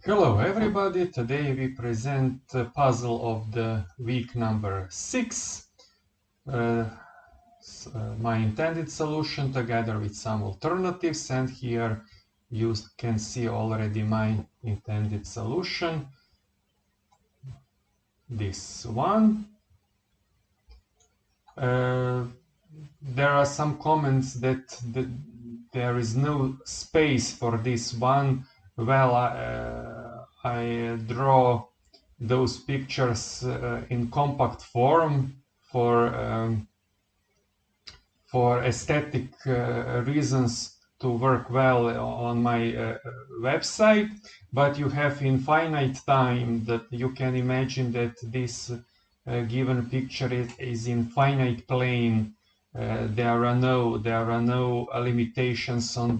Hello everybody, today we present the puzzle of the week number 6. My intended solution together with some alternatives, and here you can see already my intended solution, this one. There are some comments that there is no space for this one. Well, I draw those pictures in compact form for aesthetic reasons to work well on my website, but you have infinite time that you can imagine that this given picture is in finite plane. There are no limitations on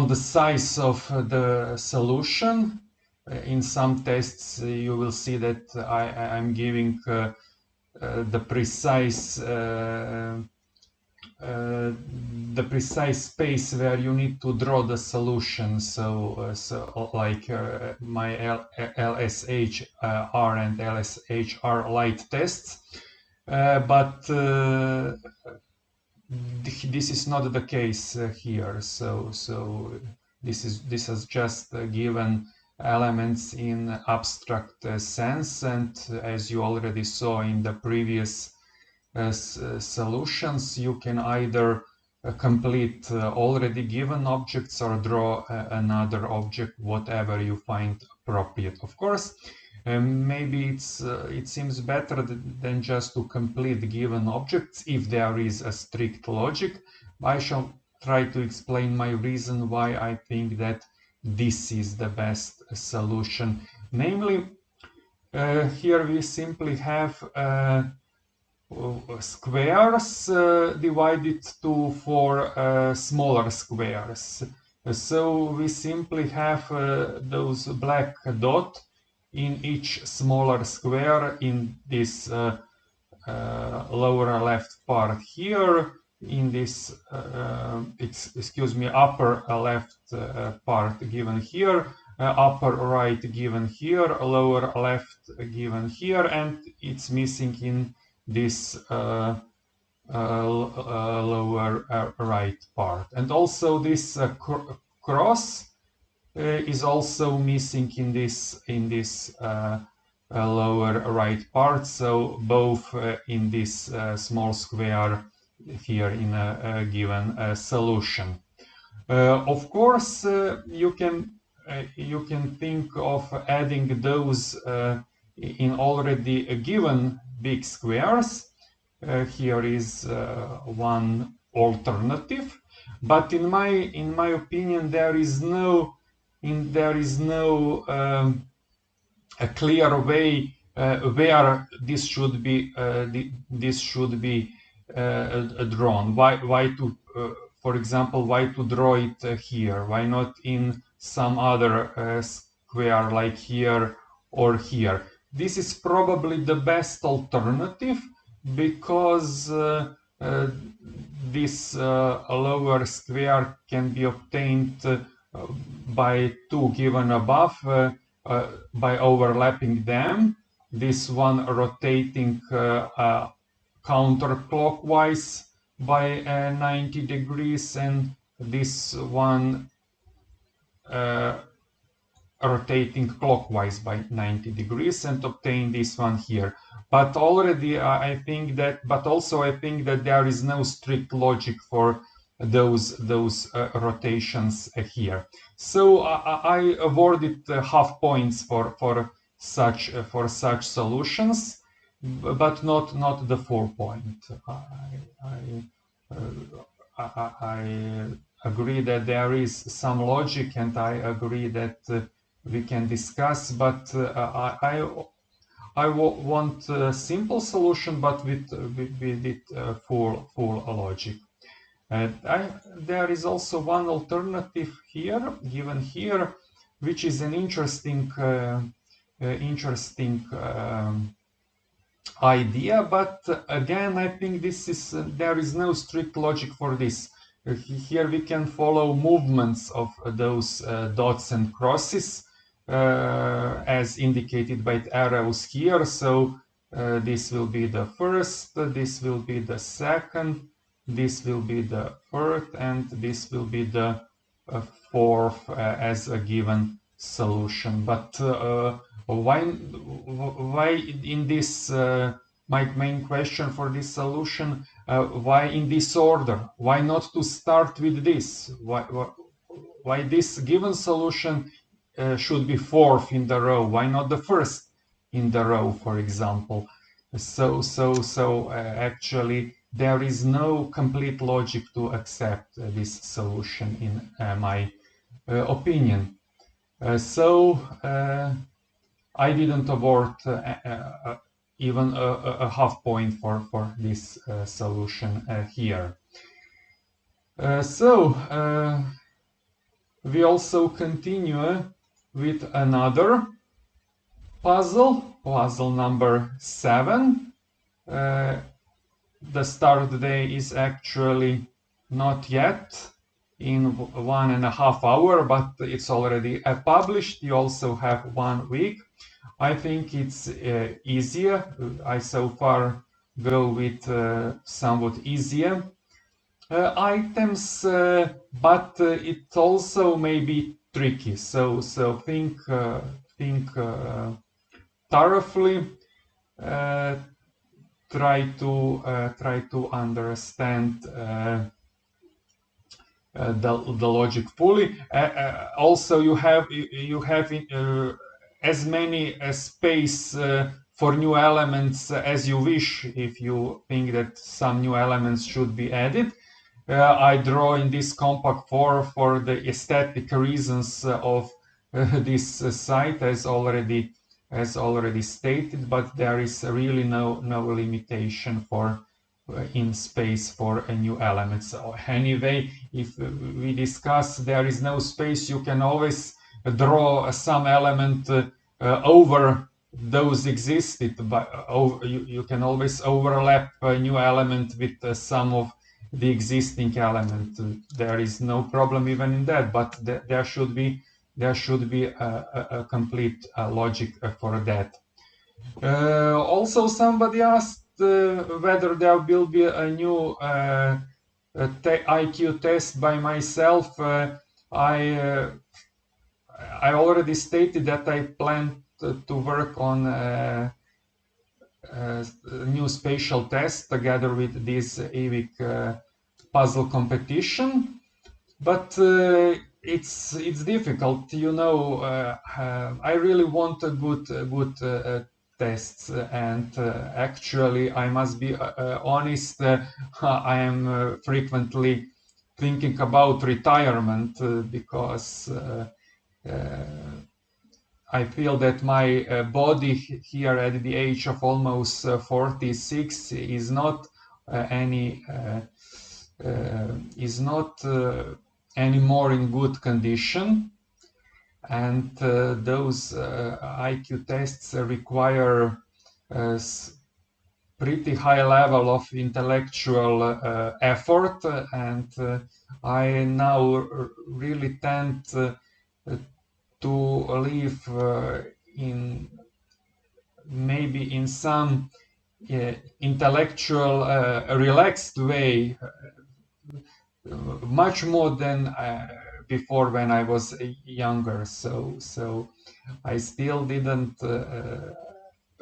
the size of the solution. In some tests, you will see that I'm giving the precise space where you need to draw the solution. So like my LSHR and LSHR light tests, but this is not the case here. So this is just given elements in abstract sense, and as you already saw in the previous solutions, you can either complete already given objects or draw another object, whatever you find appropriate. Of course, maybe it seems better than just to complete given objects if there is a strict logic. I shall try to explain my reason why I think that this is the best solution. Namely, here we simply have squares divided to 4 smaller squares. So we simply have those black dot in each smaller square in this lower left part here, in this upper left part given here, upper right given here, lower left given here, and it's missing in this lower right part. And also this cross is also missing in this lower right part, so both in this small square here in a given solution. Of course, you can think of adding those in already given big squares. Here is one alternative, but in my opinion, there is no a clear way where this should be drawn. Why to, for example, why to draw it here? Why not in some other square like here or here? This is probably the best alternative, because this lower square can be obtained by 2 given above, by overlapping them. This one rotating counterclockwise by 90 degrees, and this one rotating clockwise by 90 degrees, and obtain this one here. But already I think that there is no strict logic for those rotations here. So I awarded half points for such solutions, but not the 4 point. I agree that there is some logic, and I agree that we can discuss, but I want a simple solution, but with it full logic. There is also one alternative here, given here, which is an interesting idea, but again, I think there is no strict logic for this. Here we can follow movements of those dots and crosses as indicated by the arrows here. So this will be the first, this will be the second, this will be the third, and this will be the fourth as a given solution. But why in this, my main question for this solution, why in this order? Why not to start with this? Why this given solution should be fourth in the row? Why not the first in the row, for example? So actually, there is no complete logic to accept this solution in my opinion. So I didn't award even a half point for this solution here. So we also continue with another puzzle number 7. The start day is actually not yet in 1.5 hours, but it's already published. You also have 1 week. I think it's easier. I so far go with somewhat easier items, but it also may be tricky. So think thoroughly. Try to understand the logic fully. Also, you have as many space for new elements as you wish. If you think that some new elements should be added, I draw in this compact form for the aesthetic reasons of this site, as already stated. But there is really no limitation for in space for a new element. So anyway, if we discuss there is no space, you can always draw some element over those existed, but you can always overlap a new element with some of the existing element. There is no problem even in that, but there should be a complete logic for that. Also, somebody asked whether there will be a new IQ test by myself. I already stated that I plan to work on a new spatial test together with this EVIC puzzle competition, but it's difficult, you know. I really want a good tests, and actually I must be honest, I am frequently thinking about retirement because I feel that my body here at the age of almost 46 is not anymore in good condition, and those IQ tests require pretty high level of intellectual effort, and I now really tend to live in maybe in some intellectual relaxed way, much more than before when I was younger. So I still didn't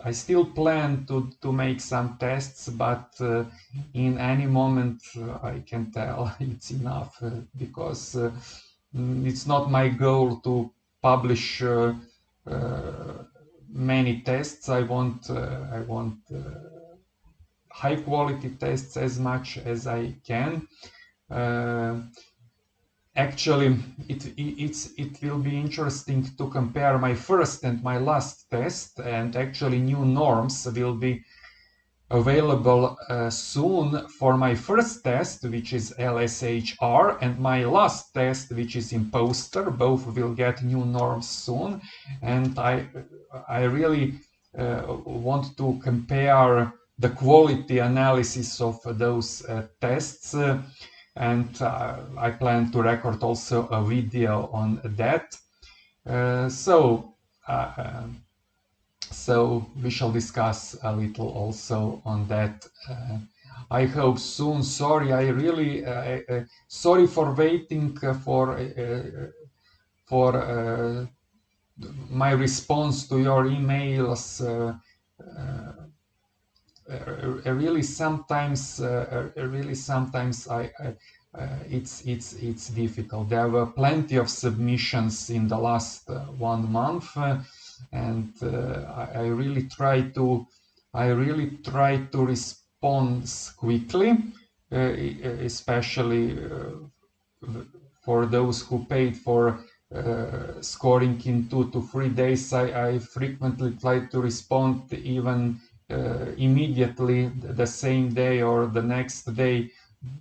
I still plan to make some tests, but in any moment I can tell it's enough, because it's not my goal to publish many tests. I want high quality tests as much as I can. Actually, it will be interesting to compare my first and my last test, and actually new norms will be available soon for my first test, which is LSHR, and my last test, which is Imposter. Both will get new norms soon, and I really want to compare the quality analysis of those tests. and I plan to record also a video on that. So we shall discuss a little also on that. I hope soon. Sorry, I really sorry for waiting for my response to your emails. Really sometimes it's difficult. There were plenty of submissions in the last 1 month, and I really try to respond quickly, especially for those who paid for scoring in 2 to 3 days. I frequently try to respond even immediately, the same day or the next day.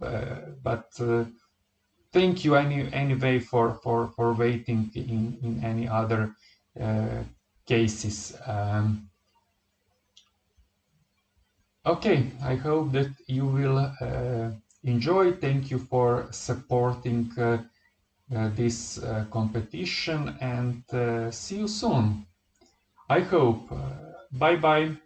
But thank you anyway for waiting in any other cases. Okay, I hope that you will enjoy. Thank you for supporting this competition, and see you soon. I hope. Bye bye.